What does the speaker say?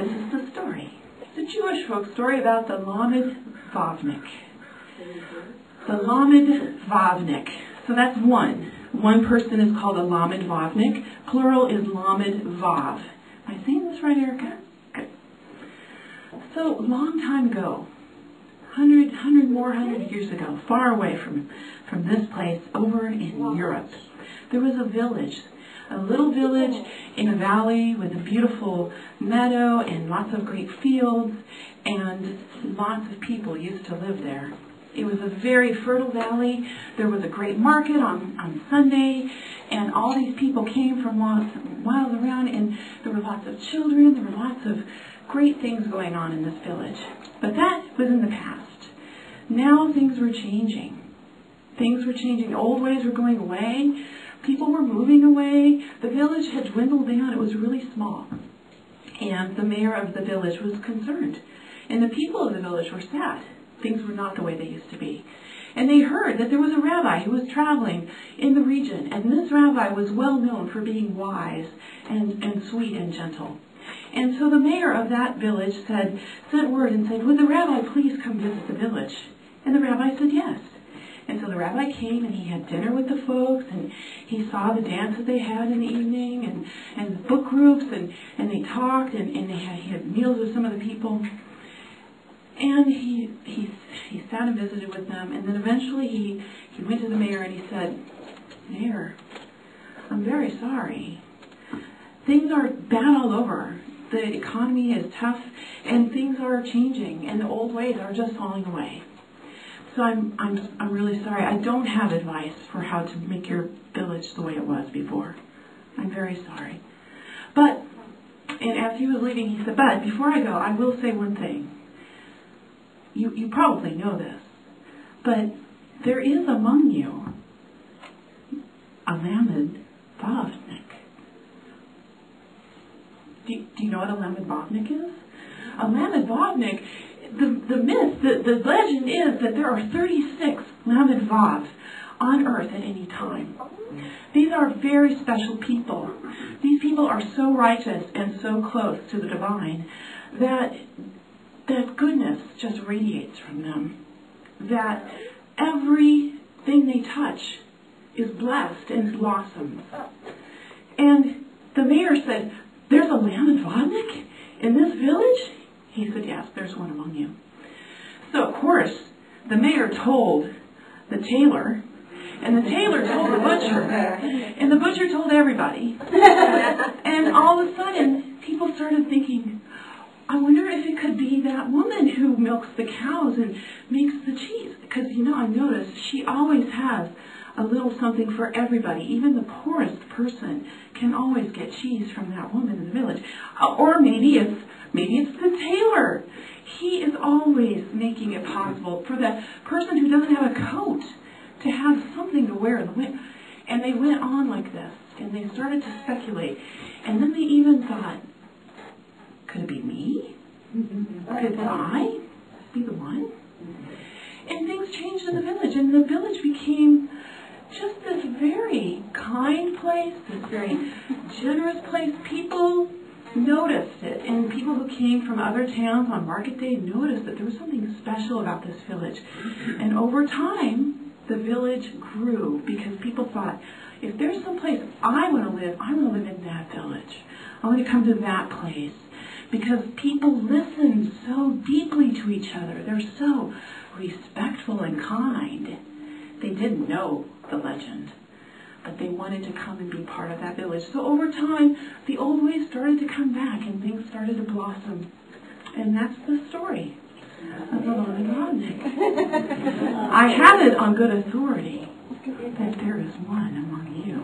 this is the story. It's a Jewish folk story about the Lamed Vovnik. The Lamed Vovnik. So that's one. One person is called a Lamed Vovnik. Plural is Lamed Vav. Am I saying this right, Erica? Good. So, long time ago, 100 years ago, far away from this place, over in Europe, there was a village. A little village in a valley with a beautiful meadow and lots of great fields, and lots of people used to live there. It was a very fertile valley. There was a great market on Sunday, and all these people came from miles around, and there were lots of children. There were lots of great things going on in this village. But that was in the past. Now things were changing. Things were changing. The old ways were going away. People were moving away. The village had dwindled down. It was really small. And the mayor of the village was concerned. And the people of the village were sad. Things were not the way they used to be. And they heard that there was a rabbi who was traveling in the region. And this rabbi was well known for being wise and sweet and gentle. And so the mayor of that village sent word and said, "Would the rabbi please come visit the village?" And the rabbi said yes. And so the rabbi came and he had dinner with the folks, and he saw the dance that they had in the evening, and book groups, and they talked, and he had meals with some of the people. And he sat and visited with them, and then eventually he went to the mayor and he said, "Mayor, I'm very sorry. Things are bad all over. The economy is tough, and things are changing, and the old ways are just falling away. So I'm really sorry. I don't have advice for how to make your village the way it was before. I'm very sorry." But, and as he was leaving, he said, "But before I go, I will say one thing. You probably know this, but there is among you a Lamed Vovnik." Do you know what a Lamed Vovnik is? A Lamed Vovnik, the myth, the legend is that there are 36 Lamed Vav on earth at any time. These are very special people. These people are so righteous and so close to the divine that goodness just radiates from them. That everything they touch is blessed and blossoms. And the mayor said, "There's a Lamed Vovnik in this village?" He said, "Yes, there's one among you." So, of course, the mayor told the tailor, and the tailor told the butcher, and the butcher told everybody. And all of a sudden, people started thinking, "I wonder if it could be that woman who milks the cows and makes the cheese." Because, I noticed she always has a little something for everybody. Even the poorest person can always get cheese from that woman in the village. Or maybe it's the tailor. He is always making it possible for the person who doesn't have a coat to have something to wear in the winter. And they went on like this, and they started to speculate. And then they even thought, could it be me? Could I be the one? And things changed in the village, and the village became just this very kind place, this very generous place. People noticed it, and people who came from other towns on market day noticed that there was something special about this village. And over time, the village grew because people thought, if there's some place I want to live in that village. I want to come to that place. Because people listen so deeply to each other. They're so respectful and kind. They didn't know the legend, but they wanted to come and be part of that village. So over time, the old ways started to come back and things started to blossom. And that's the story of the Lamed Vovnik. I have it on good authority that there is one among you.